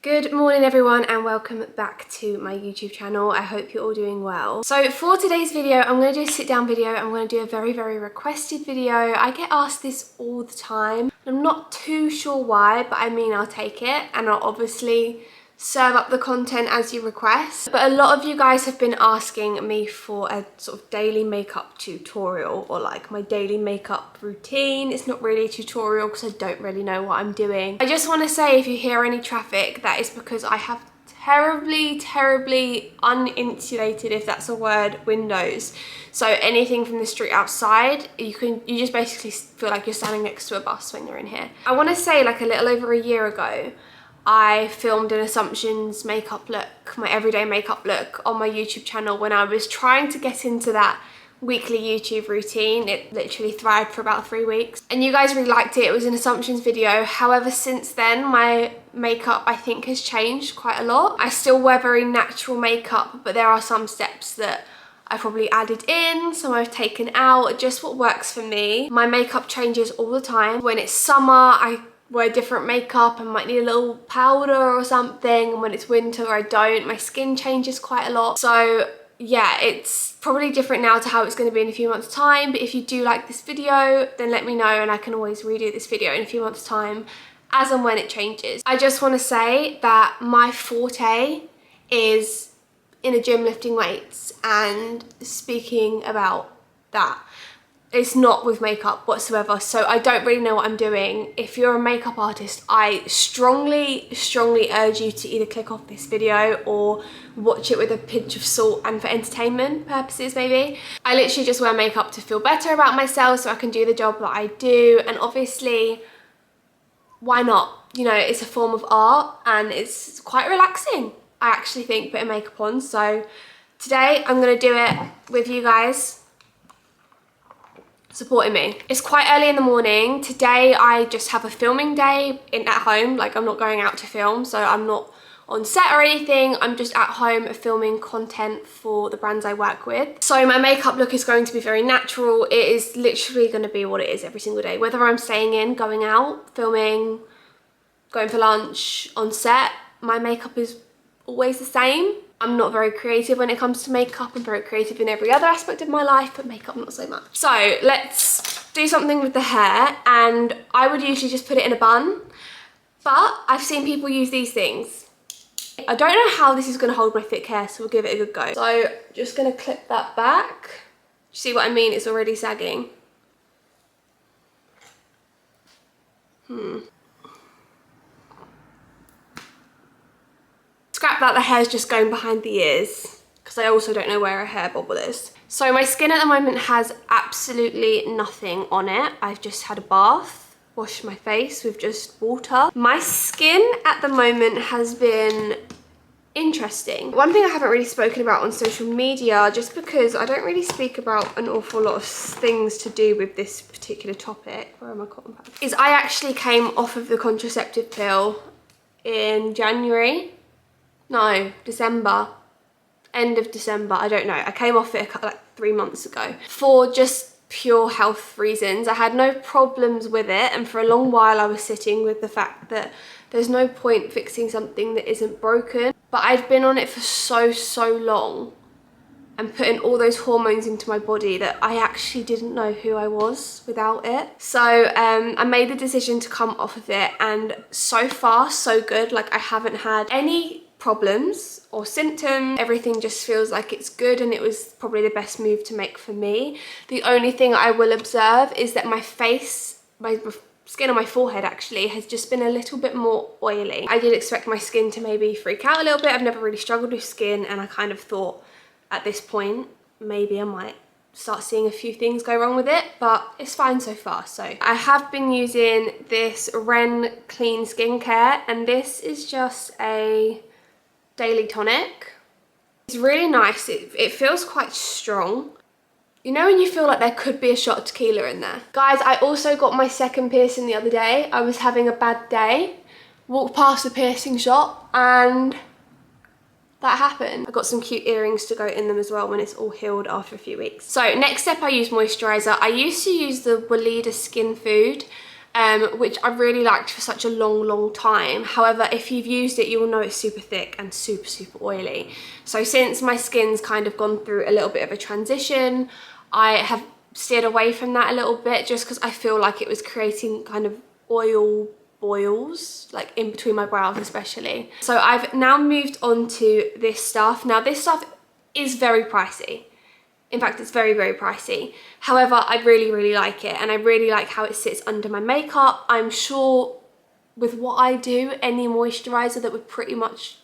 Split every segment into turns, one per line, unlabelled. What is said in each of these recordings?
Good morning everyone and welcome back to my YouTube channel. I hope you're all doing well. So for today's video, I'm going to do a sit down video. I'm going to do a very requested video. I get asked this all the time. I'm not too sure why, but I mean, I'll take it and I'll obviously serve up the content as you request. But a lot of you guys have been asking me for a sort of daily makeup tutorial or like my daily makeup routine. It's not really a tutorial because I don't really know what I'm doing. I just want to say, if you hear any traffic, that is because I have terribly uninsulated, if that's a word, windows. So anything from the street outside, you just basically feel like you're standing next to a bus when you're in here. I want to say, like a little over a year ago, I filmed an Assumptions makeup look, my everyday makeup look, on my YouTube channel when I was trying to get into that weekly YouTube routine. It literally thrived for about 3 weeks and you guys really liked it. It was an Assumptions video. However, since then my makeup I think has changed quite a lot. I still wear very natural makeup, but there are some steps that I probably added in, some I've taken out, just what works for me. My makeup changes all the time. When it's summer, I wear different makeup and might need a little powder or something, and when it's winter I don't. My skin changes quite a lot. So yeah, it's probably different now to how it's going to be in a few months time, but if you do like this video then let me know and I can always redo this video in a few months time as and when it changes. I just want to say that my forte is in a gym lifting weights and speaking about that. It's not with makeup whatsoever, so I don't really know what I'm doing. If you're a makeup artist, I strongly urge you to either click off this video or watch it with a pinch of salt and for entertainment purposes maybe. I literally just wear makeup to feel better about myself so I can do the job that I do, and obviously why not? You know, it's a form of art and it's quite relaxing, I actually think, putting makeup on. So today I'm gonna do it with you guys supporting me. It's quite early in the morning. Today I just have a filming day at home. Like, I'm not going out to film, so I'm not on set or anything. I'm just at home filming content for the brands I work with. So my makeup look is going to be very natural. It is literally going to be what it is every single day. Whether I'm staying in, going out, filming, going for lunch, on set, my makeup is always the same. I'm not very creative when it comes to makeup. I'm very creative in every other aspect of my life, but makeup not so much. So let's do something with the hair, and I would usually just put it in a bun, but I've seen people use these things. I don't know how this is going to hold my thick hair, so we'll give it a good go. So just going to clip that back. See what I mean? It's already sagging. Scrap that, the hair's just going behind the ears because I also don't know where a hair bobble is. So my skin at the moment has absolutely nothing on it. I've just had a bath, washed my face with just water. My skin at the moment has been interesting. One thing I haven't really spoken about on social media, just because I don't really speak about an awful lot of things to do with this particular topic, where are my cotton pads, is I actually came off of the contraceptive pill in January. No, December, end of December, I don't know. I came off it like 3 months ago for just pure health reasons. I had no problems with it, and for a long while I was sitting with the fact that there's no point fixing something that isn't broken. But I'd been on it for so long and putting all those hormones into my body that I actually didn't know who I was without it. So I made the decision to come off of it, and so far so good. Like, I haven't had any problems or symptoms. Everything just feels like it's good, and it was probably the best move to make for me. The only thing I will observe is that my face, my skin on my forehead actually has just been a little bit more oily. I did expect my skin to maybe freak out a little bit. I've never really struggled with skin, and I kind of thought at this point maybe I might start seeing a few things go wrong with it, but it's fine so far. So I have been using this Ren Clean Skincare, and this is just a daily tonic. It's really nice. It feels quite strong. You know when you feel like there could be a shot of tequila in there? Guys, I also got my second piercing the other day. I was having a bad day, walked past the piercing shop, and that happened. I got some cute earrings to go in them as well when it's all healed after a few weeks. So next step, I use moisturizer. I used to use the Weleda Skin Food which I really liked for such a long time. However, if you've used it, you will know it's super thick and super oily. So since my skin's kind of gone through a little bit of a transition, I have steered away from that a little bit, just because I feel like it was creating kind of oil boils, like in between my brows especially. So I've now moved on to this stuff. Now this stuff is very pricey. In fact, it's very pricey. However, I really like it, and I really like how it sits under my makeup. I'm sure with what I do, any moisturizer that would pretty much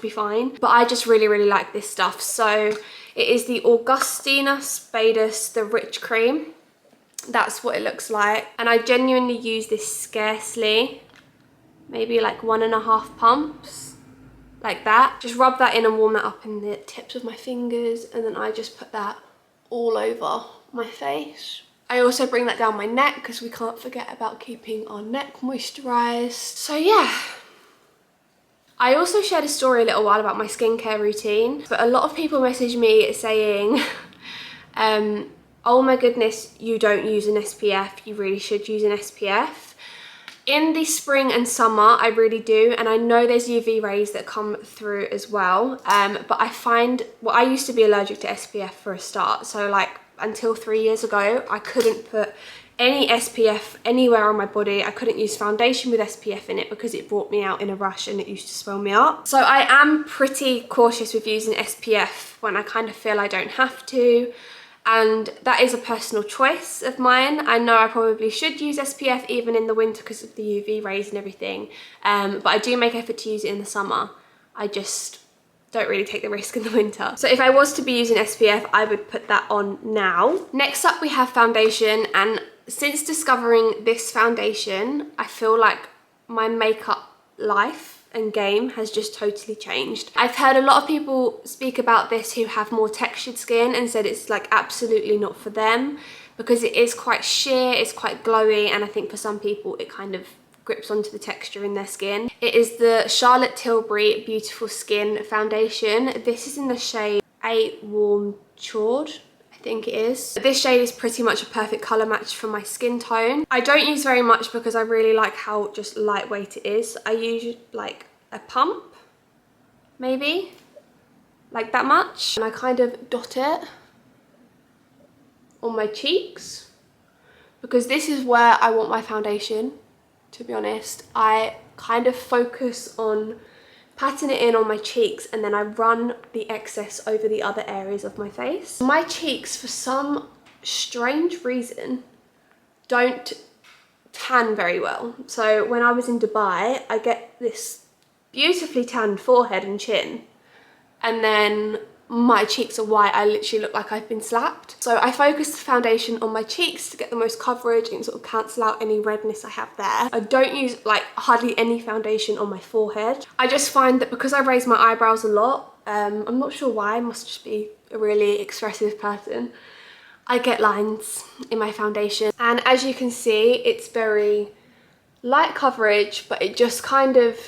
be fine. But I just really like this stuff. So it is the Augustina Spadus, the Rich Cream. That's what it looks like. And I genuinely use this scarcely, maybe like 1.5 pumps, like that. Just rub that in and warm that up in the tips of my fingers, and then I just put that all over my face. I also bring that down my neck because we can't forget about keeping our neck moisturized. So yeah. I also shared a story a little while about my skincare routine, but a lot of people message me saying, oh my goodness, you don't use an SPF, you really should use an SPF. In the spring and summer, I really do, and I know there's UV rays that come through as well, but I find, well, I used to be allergic to SPF for a start, so like until 3 years ago, I couldn't put any SPF anywhere on my body. I couldn't use foundation with SPF in it because it brought me out in a rush and it used to swell me up. So I am pretty cautious with using SPF when I kind of feel I don't have to. And that is a personal choice of mine. I know I probably should use SPF even in the winter because of the UV rays and everything. But I do make effort to use it in the summer. I just don't really take the risk in the winter. So if I was to be using SPF, I would put that on now. Next up we have foundation, and since discovering this foundation, I feel like my makeup life and game has just totally changed. I've heard a lot of people speak about this who have more textured skin and said it's like absolutely not for them because it is quite sheer, it's quite glowy, and I think for some people it kind of grips onto the texture in their skin. It is the Charlotte Tilbury Beautiful Skin Foundation. This is in the shade 8 Warm Chord, I think it is. This shade is pretty much a perfect colour match for my skin tone. I don't use very much because I really like how just lightweight it is. I use like a pump, maybe, like that much. And I kind of dot it on my cheeks because this is where I want my foundation, to be honest. I kind of focus on patting it in on my cheeks, and then I run the excess over the other areas of my face. My cheeks, for some strange reason, don't tan very well. So when I was in Dubai, I get this beautifully tanned forehead and chin, and then my cheeks are white. I literally look like I've been slapped. So I focus the foundation on my cheeks to get the most coverage and sort of cancel out any redness I have there. I don't use like hardly any foundation on my forehead. I just find that because I raise my eyebrows a lot, I'm not sure why, I must just be a really expressive person, I get lines in my foundation. And as you can see, it's very light coverage, but it just kind of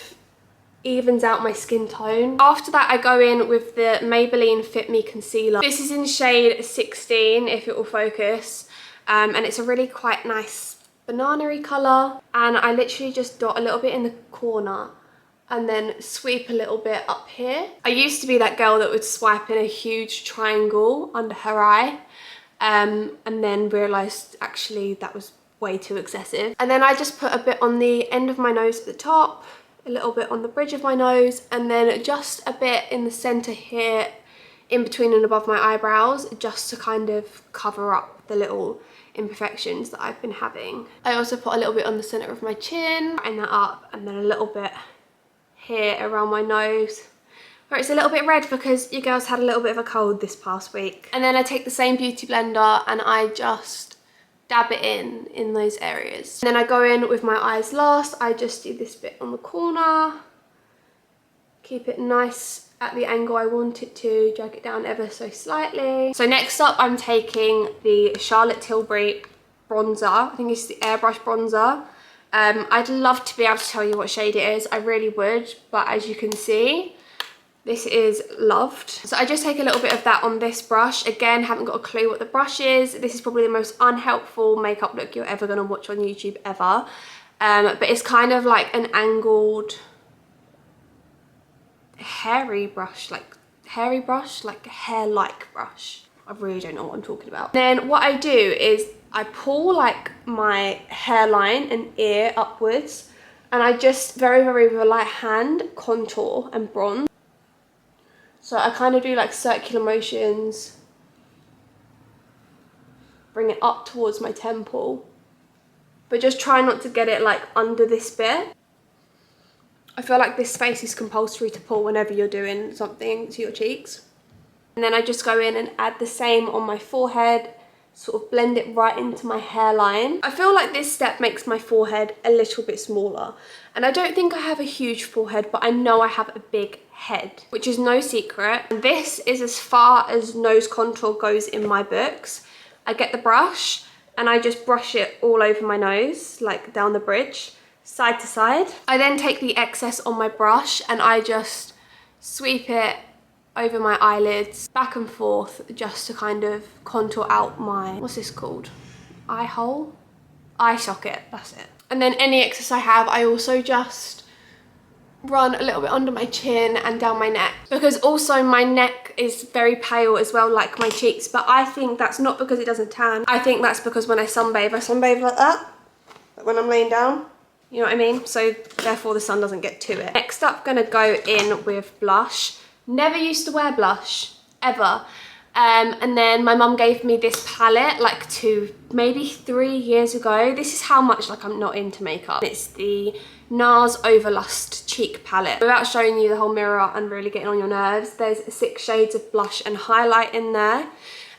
evens out my skin tone. After that, I go in with the Maybelline Fit Me Concealer. This is in shade 16, if it will focus, and it's a really quite nice banana-y colour. And I literally just dot a little bit in the corner and then sweep a little bit up here. I used to be that girl that would swipe in a huge triangle under her eye, and then realised actually that was way too excessive. And then I just put a bit on the end of my nose at the top, a little bit on the bridge of my nose, and then just a bit in the center here, in between and above my eyebrows, just to kind of cover up the little imperfections that I've been having. I also put a little bit on the center of my chin, brighten that up, and then a little bit here around my nose, where it's a little bit red because you girls had a little bit of a cold this past week. And then I take the same beauty blender and I just dab it in those areas. And then I go in with my eyes last. I just do this bit on the corner, keep it nice at the angle I want it to, drag it down ever so slightly. So next up, I'm taking the Charlotte Tilbury bronzer. I think it's the airbrush bronzer. I'd love to be able to tell you what shade it is, I really would, but as you can see, This is Loved. So I just take a little bit of that on this brush. Again, haven't got a clue what the brush is. This is probably the most unhelpful makeup look you're ever gonna watch on YouTube ever. But it's kind of like an angled, hairy brush, like hair-like brush. I really don't know what I'm talking about. Then what I do is I pull like my hairline and ear upwards, and I just very, very with a light hand contour and bronze. So I kind of do like circular motions, bring it up towards my temple, but just try not to get it like under this bit. I feel like this space is compulsory to pull whenever you're doing something to your cheeks. And then I just go in and add the same on my forehead, sort of blend it right into my hairline. I feel like this step makes my forehead a little bit smaller. And I don't think I have a huge forehead, but I know I have a big head, which is no secret. And this is as far as nose contour goes in my books. I get the brush and I just brush it all over my nose, like down the bridge, side to side. I then take the excess on my brush and I just sweep it over my eyelids, back and forth, just to kind of contour out my, what's this called? Eye hole? Eye socket, that's it. And then any excess I have, I also just run a little bit under my chin and down my neck, because also my neck is very pale as well, like my cheeks, but I think that's not because it doesn't tan. I think that's because when I sunbathe like that, like when I'm laying down, you know what I mean? So therefore the sun doesn't get to it. Next up, gonna go in with blush. Never used to wear blush, ever. And then my mum gave me this palette like maybe 3 years ago. This is how much like I'm not into makeup. It's the NARS Overlust Cheek Palette. Without showing you the whole mirror and really getting on your nerves, there's 6 shades of blush and highlight in there.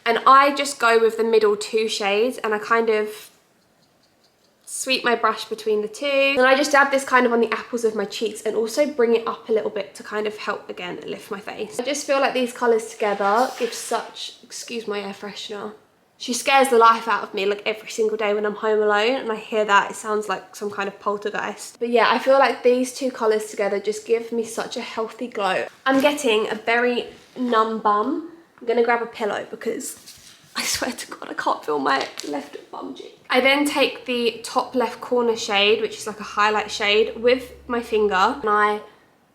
And I just go with the middle 2 shades and I kind of sweep my brush between the 2. And I just dab this kind of on the apples of my cheeks and also bring it up a little bit to kind of help, again, lift my face. I just feel like these colours together give such, excuse my air freshener. She scares the life out of me like every single day when I'm home alone and I hear that. It sounds like some kind of poltergeist. But yeah, I feel like these 2 colours together just give me such a healthy glow. I'm getting a very numb bum. I'm gonna grab a pillow because I swear to God, I can't feel my left bum cheek. I then take the top left corner shade, which is like a highlight shade, with my finger, and I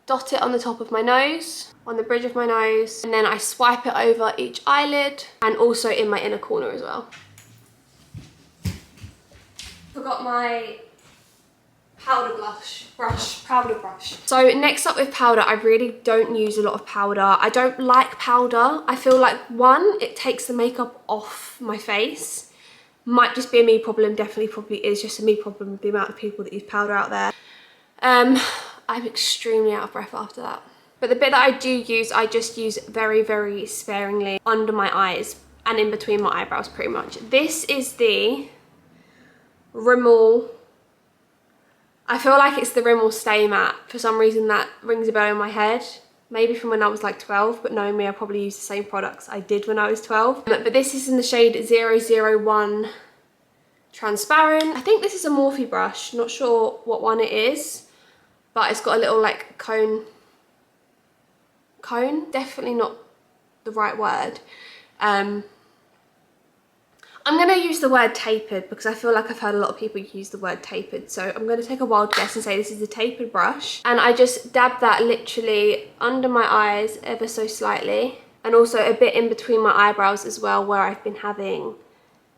dot it on the top of my nose, on the bridge of my nose, and then I swipe it over each eyelid and also in my inner corner as well. Forgot my powder brush. So next up with powder, I really don't use a lot of powder. I don't like powder. I feel like, one, it takes the makeup off my face. Might just be a me problem, definitely probably is just a me problem with the amount of people that use powder out there. I'm extremely out of breath after that. But the bit that I do use, I just use very, very sparingly under my eyes and in between my eyebrows pretty much. This is the Rimmel, I feel like it's the Rimmel Stay Matte. For some reason that rings a bell in my head. Maybe from when I was like 12, but knowing me, I probably used the same products I did when I was 12. But this is in the shade 001 Transparent. I think this is a Morphe brush, not sure what one it is, but it's got a little like cone, definitely not the right word. I'm going to use the word tapered because I feel like I've heard a lot of people use the word tapered. So I'm going to take a wild guess and say this is a tapered brush. And I just dab that literally under my eyes ever so slightly. And also a bit in between my eyebrows as well, where I've been having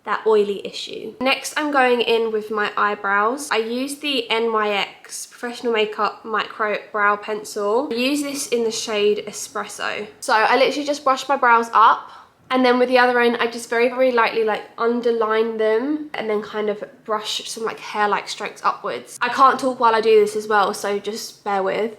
that oily issue. Next, I'm going in with my eyebrows. I use the NYX Professional Makeup Micro Brow Pencil. I use this in the shade Espresso. So I literally just brush my brows up. And then with the other end, I just very, very lightly like underline them and then kind of brush some like hair-like strokes upwards. I can't talk while I do this as well, so just bear with.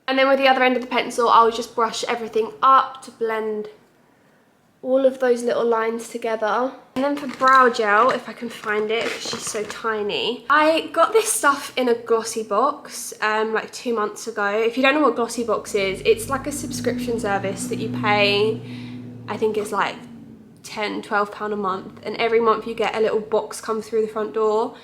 And then with the other end of the pencil, I'll just brush everything up to blend all of those little lines together. And then for brow gel, if I can find it, because she's so tiny, I got this stuff in a Glossy Box like 2 months ago. If you don't know what Glossy Box is, it's like a subscription service that you pay, I think it's like £10–12 a month, and every month you get a little box come through the front door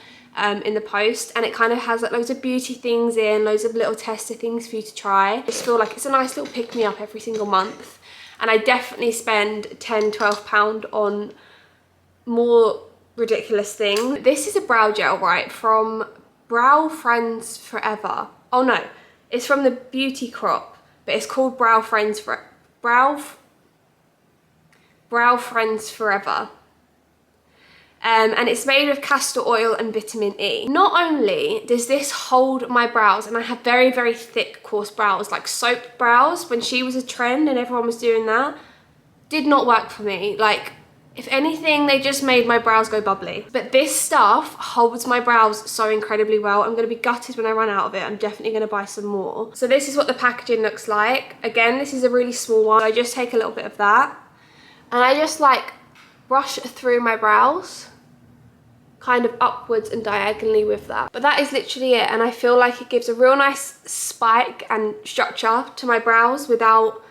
in the post, and it kind of has like loads of beauty things in, loads of little tester things for you to try. I just feel like it's a nice little pick-me-up every single month. And I definitely spend £10–12 on more ridiculous things. This is a brow gel, right, from Brow Friends Forever. Oh no, it's from the Beauty Crop, but it's called Brow Friends Forever. And it's made of castor oil and vitamin E. Not only does this hold my brows, and I have very, very thick, coarse brows, like soaped brows, when she was a trend and everyone was doing that, did not work for me. Like, if anything, they just made my brows go bubbly. But this stuff holds my brows so incredibly well. I'm gonna be gutted when I run out of it. I'm definitely gonna buy some more. So this is what the packaging looks like. Again, this is a really small one. I just take a little bit of that, and I just like brush through my brows, kind of upwards and diagonally with that. But that is literally it, and I feel like it gives a real nice spike and structure to my brows without,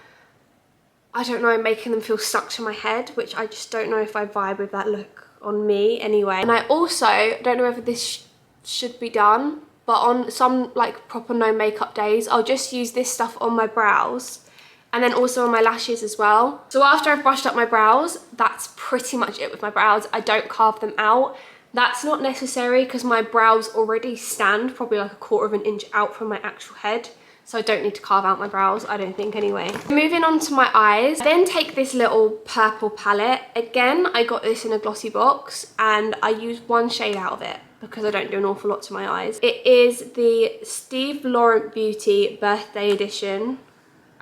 I don't know, making them feel stuck to my head, which I just don't know if I vibe with that look on me anyway. And I also don't know whether this should be done, but on some like proper no makeup days, I'll just use this stuff on my brows and then also on my lashes as well. So after I've brushed up my brows, that's pretty much it with my brows. I don't carve them out. That's not necessary because my brows already stand probably like a 1/4 inch out from my actual head. So I don't need to carve out my brows, I don't think anyway. Moving on to my eyes, then take this little purple palette. Again, I got this in a Glossy Box and I used one shade out of it because I don't do an awful lot to my eyes. It is the Steve Laurent Beauty Birthday Edition.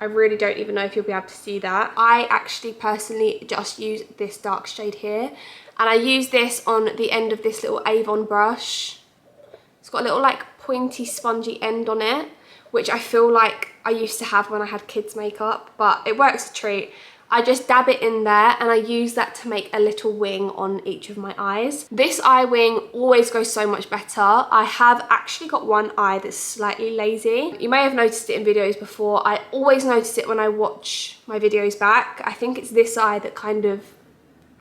I really don't even know if you'll be able to see that. I actually personally just use this dark shade here, and I use this on the end of this little Avon brush. It's got a little like pointy spongy end on it, which I feel like I used to have when I had kids makeup, but it works a treat. I just dab it in there and I use that to make a little wing on each of my eyes. This eye wing always goes so much better. I have actually got one eye that's slightly lazy. You may have noticed it in videos before. I always notice it when I watch my videos back. I think it's this eye that kind of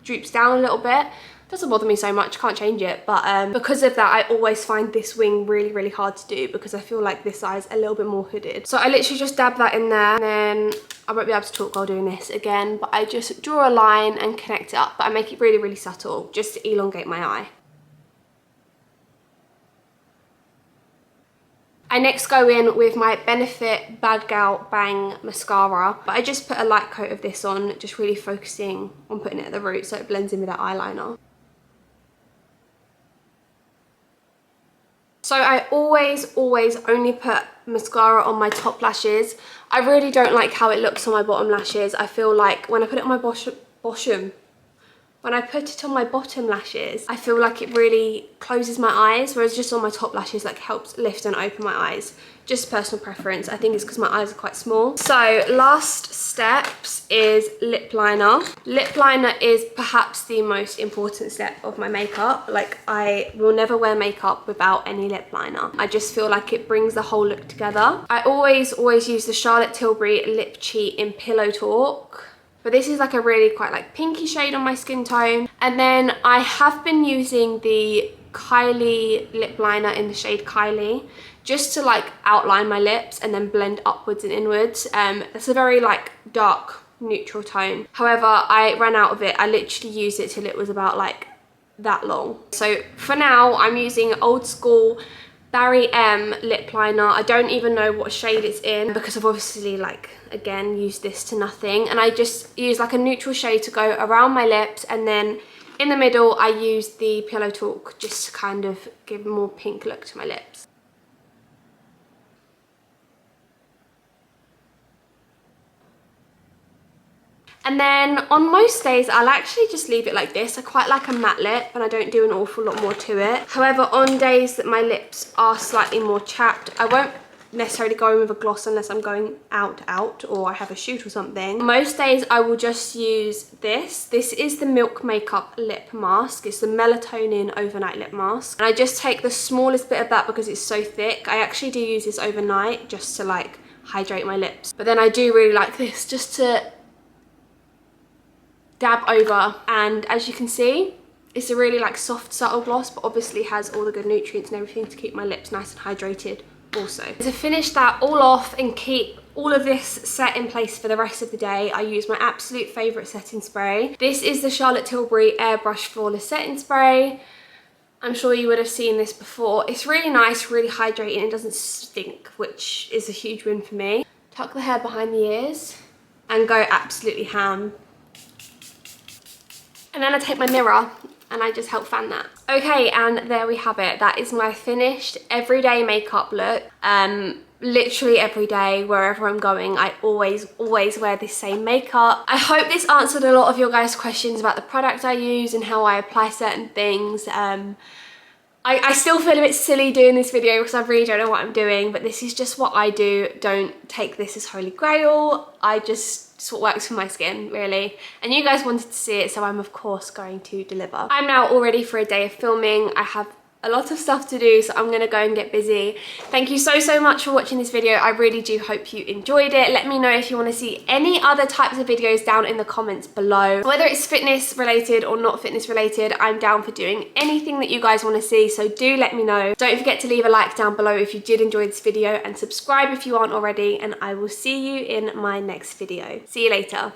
droops down a little bit. Doesn't bother me so much, can't change it, but because of that, I always find this wing really, really hard to do because I feel like this eye is a little bit more hooded. So I literally just dab that in there, and then I won't be able to talk while doing this again, but I just draw a line and connect it up, but I make it really, really subtle just to elongate my eye. I next go in with my Benefit Bad Gal Bang mascara, but I just put a light coat of this on, just really focusing on putting it at the root so it blends in with that eyeliner. So I always only put mascara on my top lashes. I really don't like how it looks on my bottom lashes. I feel like when I put it on my bottom lashes, I feel like it really closes my eyes, whereas just on my top lashes like helps lift and open my eyes. Just personal preference. I think it's because my eyes are quite small. So last steps is lip liner. Lip liner is perhaps the most important step of my makeup. Like, I will never wear makeup without any lip liner. I just feel like it brings the whole look together. I always use the Charlotte Tilbury Lip Cheat in Pillow Talk. But this is like a really quite like pinky shade on my skin tone. And then I have been using the Kylie lip liner in the shade Kylie, just to like outline my lips and then blend upwards and inwards. It's a very like dark neutral tone. However, I ran out of it. I literally used it till it was about like that long. So for now, I'm using Old School Barry M lip liner. I don't even know what shade it's in because I've obviously like again used this to nothing, and I just use like a neutral shade to go around my lips, and then in the middle I use the Pillow Talk just to kind of give a more pink look to my lips. And then on most days, I'll actually just leave it like this. I quite like a matte lip and I don't do an awful lot more to it. However, on days that my lips are slightly more chapped, I won't necessarily go in with a gloss unless I'm going out or I have a shoot or something. Most days I will just use this. This is the Milk Makeup lip mask. It's the melatonin overnight lip mask. And I just take the smallest bit of that because it's so thick. I actually do use this overnight just to like hydrate my lips. But then I do really like this just to dab over. And as you can see, it's a really like soft, subtle gloss, but obviously has all the good nutrients and everything to keep my lips nice and hydrated also. To finish that all off and keep all of this set in place for the rest of the day, I use my absolute favourite setting spray. This is the Charlotte Tilbury Airbrush Flawless Setting Spray. I'm sure you would have seen this before. It's really nice, really hydrating, it doesn't stink, which is a huge win for me. Tuck the hair behind the ears and go absolutely ham. And then I take my mirror and I just help fan that. Okay, and there we have it. That is my finished everyday makeup look. Literally every day, wherever I'm going, I always wear this same makeup. I hope this answered a lot of your guys' questions about the product I use and how I apply certain things. I still feel a bit silly doing this video because I really don't know what I'm doing, but this is just what I do. Don't take this as holy grail. It's what works for my skin, really. And you guys wanted to see it, so I'm of course going to deliver. I'm now all ready for a day of filming. I have a lot of stuff to do, so I'm gonna go and get busy. Thank you so much for watching this video. I really do hope you enjoyed it. Let me know if you want to see any other types of videos down in the comments below. Whether it's fitness related or not fitness related, I'm down for doing anything that you guys want to see, so do let me know. Don't forget to leave a like down below if you did enjoy this video, and subscribe if you aren't already, and I will see you in my next video. See you later.